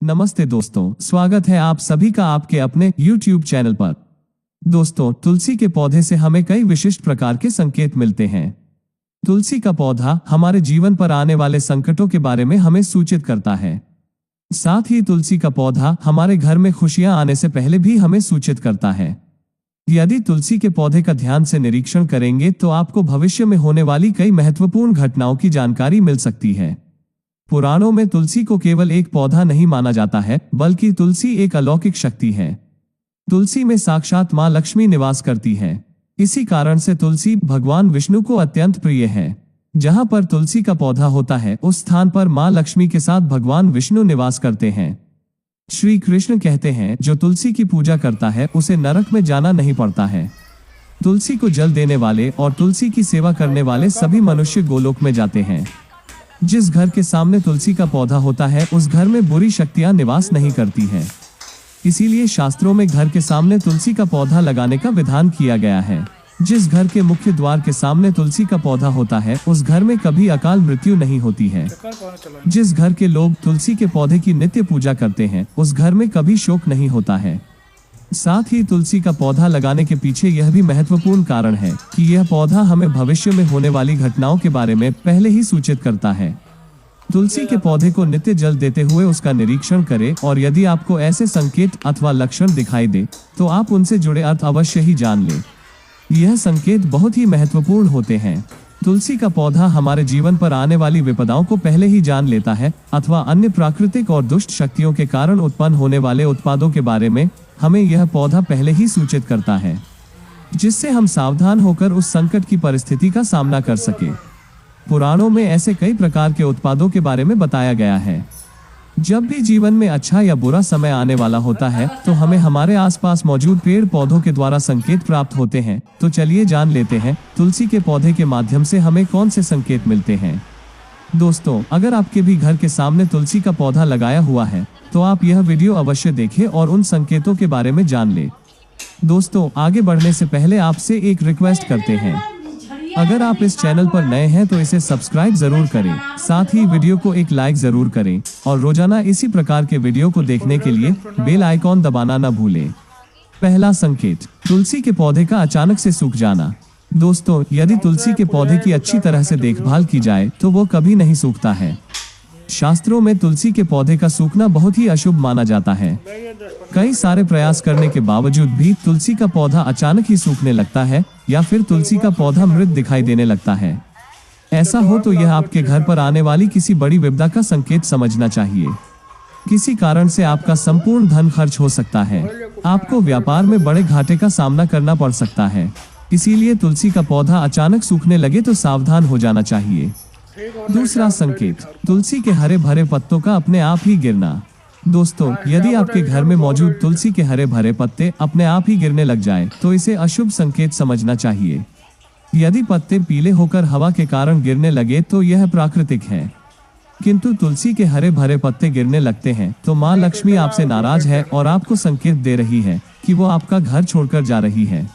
नमस्ते दोस्तों, स्वागत है आप सभी का आपके अपने YouTube चैनल पर। दोस्तों, तुलसी के पौधे से हमें कई विशिष्ट प्रकार के संकेत मिलते हैं। तुलसी का पौधा हमारे जीवन पर आने वाले संकटों के बारे में हमें सूचित करता है। साथ ही तुलसी का पौधा हमारे घर में खुशियां आने से पहले भी हमें सूचित करता है। यदि तुलसी के पौधे का ध्यान से निरीक्षण करेंगे तो आपको भविष्य में होने वाली कई महत्वपूर्ण घटनाओं की जानकारी मिल सकती है। पुराणों में तुलसी को केवल एक पौधा नहीं माना जाता है, बल्कि तुलसी एक अलौकिक शक्ति है। तुलसी में साक्षात मां लक्ष्मी निवास करती है। इसी कारण से तुलसी भगवान विष्णु को अत्यंत प्रिय है। जहां पर तुलसी का पौधा होता है, उस स्थान पर मां लक्ष्मी के साथ भगवान विष्णु निवास करते हैं। श्री कृष्ण कहते हैं, जो तुलसी की पूजा करता है उसे नरक में जाना नहीं पड़ता है। तुलसी को जल देने वाले और तुलसी की सेवा करने वाले सभी मनुष्य गोलोक में जाते हैं। जिस घर के सामने तुलसी का पौधा होता है, उस घर में बुरी शक्तियां निवास नहीं करती हैं। इसीलिए शास्त्रों में घर के सामने तुलसी का पौधा लगाने का विधान किया गया है। जिस घर के मुख्य द्वार के सामने तुलसी का पौधा होता है, उस घर में कभी अकाल मृत्यु नहीं होती है। जिस घर के लोग तुलसी के पौधे की नित्य पूजा करते हैं, उस घर में कभी शोक नहीं होता है। साथ ही तुलसी का पौधा लगाने के पीछे यह भी महत्वपूर्ण कारण है कि यह पौधा हमें भविष्य में होने वाली घटनाओं के बारे में पहले ही सूचित करता है। तुलसी के पौधे को नित्य जल देते हुए उसका निरीक्षण करें, और यदि आपको ऐसे संकेत अथवा लक्षण दिखाई दे तो आप उनसे जुड़े अर्थ अवश्य ही जान लें। यह संकेत बहुत ही महत्वपूर्ण होते हैं। तुलसी का पौधा हमारे जीवन पर आने वाली विपदाओं को पहले ही जान लेता है, अथवा अन्य प्राकृतिक और दुष्ट शक्तियों के कारण उत्पन्न होने वाले उत्पादों के बारे में हमें यह पौधा पहले ही सूचित करता है, जिससे हम सावधान होकर उस संकट की परिस्थिति का सामना कर सके। पुराणों में ऐसे कई प्रकार के उत्पादों के बारे में बताया गया है। जब भी जीवन में अच्छा या बुरा समय आने वाला होता है, तो हमें हमारे आसपास मौजूद पेड़ पौधों के द्वारा संकेत प्राप्त होते हैं। तो चलिए जान लेते हैं तुलसी के पौधे के माध्यम से हमें कौन से संकेत मिलते हैं। दोस्तों, अगर आपके भी घर के सामने तुलसी का पौधा लगाया हुआ है, तो आप यह वीडियो अवश्य देखें और उन संकेतों के बारे में जान लें। दोस्तों, आगे बढ़ने से पहले आपसे एक रिक्वेस्ट करते हैं, अगर आप इस चैनल पर नए हैं तो इसे सब्सक्राइब जरूर करें। साथ ही वीडियो को एक लाइक जरूर करें, और रोजाना इसी प्रकार के वीडियो को देखने के लिए बेल आइकॉन दबाना न भूलें। पहला संकेत, तुलसी के पौधे का अचानक से सूख जाना। दोस्तों, यदि तुलसी के पौधे की अच्छी तरह से देखभाल की जाए तो वो कभी नहीं सूखता है। शास्त्रों में तुलसी के पौधे का सूखना बहुत ही अशुभ माना जाता है। कई सारे प्रयास करने के बावजूद भी तुलसी का पौधा अचानक ही सूखने लगता है, या फिर तुलसी का पौधा मृत दिखाई देने लगता है। ऐसा हो तो यह आपके घर पर आने वाली किसी बड़ी विपदा का संकेत समझना चाहिए। किसी कारण से आपका संपूर्ण धन खर्च हो सकता है। आपको व्यापार में बड़े घाटे का सामना करना पड़ सकता है। इसीलिए तुलसी का पौधा अचानक सूखने लगे तो सावधान हो जाना चाहिए। दूसरा संकेत, तुलसी के हरे भरे पत्तों का अपने आप ही गिरना। दोस्तों, यदि आपके घर में मौजूद तुलसी के हरे भरे पत्ते अपने आप ही गिरने लग जाएं, तो इसे अशुभ संकेत समझना चाहिए। यदि पत्ते पीले होकर हवा के कारण गिरने लगे तो यह प्राकृतिक है, किंतु तुलसी के हरे भरे पत्ते गिरने लगते हैं तो मां लक्ष्मी आपसे नाराज है और आपको संकेत दे रही है कि वो आपका घर छोड़कर जा रही है।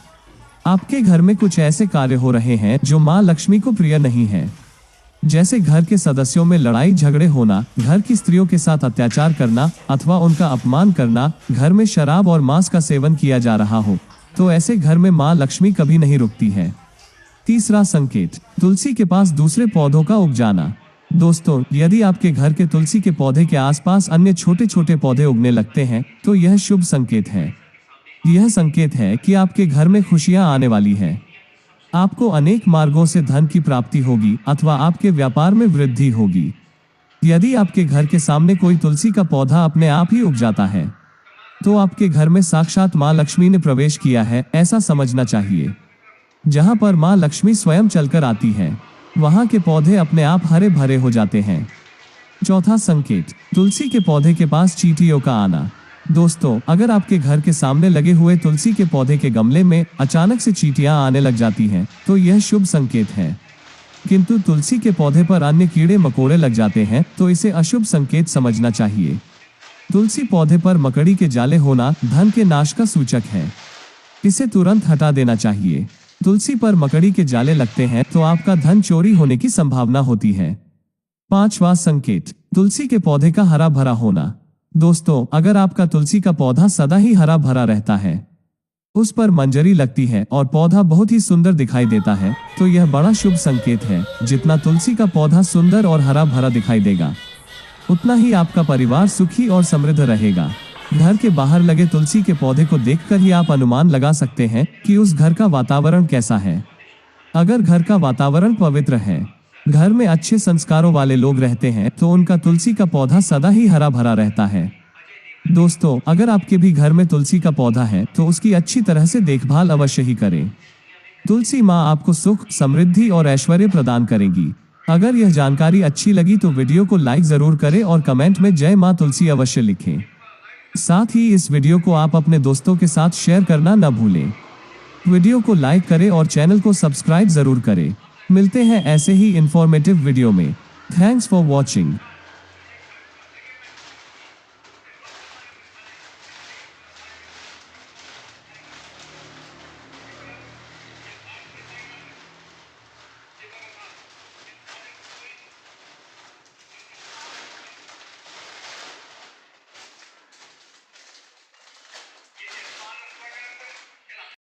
आपके घर में कुछ ऐसे कार्य हो रहे हैं जो मां लक्ष्मी को प्रिय नहीं है, जैसे घर के सदस्यों में लड़ाई झगड़े होना, घर की स्त्रियों के साथ अत्याचार करना अथवा उनका अपमान करना, घर में शराब और मांस का सेवन किया जा रहा हो, तो ऐसे घर में मां लक्ष्मी कभी नहीं रुकती है। तीसरा संकेत, तुलसी के पास दूसरे पौधों का उग जाना। दोस्तों, यदि आपके घर के तुलसी के पौधे के आसपास अन्य छोटे छोटे पौधे उगने लगते हैं तो यह शुभ संकेत है। यह संकेत है कि आपके घर में खुशियां आने वाली है। आपको अनेक मार्गों से धन की प्राप्ति होगी अथवा आपके व्यापार में वृद्धि होगी। यदि आपके घर के सामने कोई तुलसी का पौधा अपने आप ही उग जाता है, तो आपके घर में साक्षात मां लक्ष्मी ने प्रवेश किया है, ऐसा समझना चाहिए। जहां पर मां लक्ष्मी स्वयं चलकर आती है, वहां के पौधे अपने आप हरे भरे हो जाते हैं। चौथा संकेत, तुलसी के पौधे के पास चींटियों का आना। दोस्तों, अगर आपके घर के सामने लगे हुए तुलसी के पौधे के गमले में अचानक से चींटियां आने लग जाती हैं, तो यह शुभ संकेत है। किंतु तुलसी के पौधे पर अन्य कीड़े मकोड़े लग जाते हैं तो इसे अशुभ संकेत समझना चाहिए। तुलसी पौधे पर मकड़ी के जाले होना धन के नाश का सूचक है। इसे तुरंत हटा देना चाहिए। तुलसी पर मकड़ी के जाले लगते हैं तो आपका धन चोरी होने की संभावना होती है। पांचवा संकेत, तुलसी के पौधे का हरा भरा होना। दोस्तों, अगर आपका तुलसी का पौधा सदा ही हरा भरा रहता है, उस पर मंजरी लगती है और पौधा बहुत ही सुंदर दिखाई देता है, तो यह बड़ा शुभ संकेत है। जितना तुलसी का पौधा सुंदर और हरा भरा दिखाई देगा, उतना ही आपका परिवार सुखी और समृद्ध रहेगा। घर के बाहर लगे तुलसी के पौधे को देखकर ही आप अनुमान लगा सकते हैं कि उस घर का वातावरण कैसा है। अगर घर का वातावरण पवित्र है, घर में अच्छे संस्कारों वाले लोग रहते हैं, तो उनका तुलसी का पौधा सदा ही हरा भरा रहता है। दोस्तों, अगर आपके भी घर में तुलसी का पौधा है, तो उसकी अच्छी तरह से देखभाल अवश्य ही करें। तुलसी माँ आपको सुख, समृद्धि और ऐश्वर्य प्रदान करेगी। अगर यह जानकारी अच्छी लगी तो वीडियो को लाइक जरूर करें और कमेंट में जय माँ तुलसी अवश्य लिखें। साथ ही इस वीडियो को आप अपने दोस्तों के साथ शेयर करना न भूलें। वीडियो को लाइक करें और चैनल को सब्सक्राइब जरूर करें। मिलते हैं ऐसे ही इंफॉर्मेटिव वीडियो में। Thanks for watching.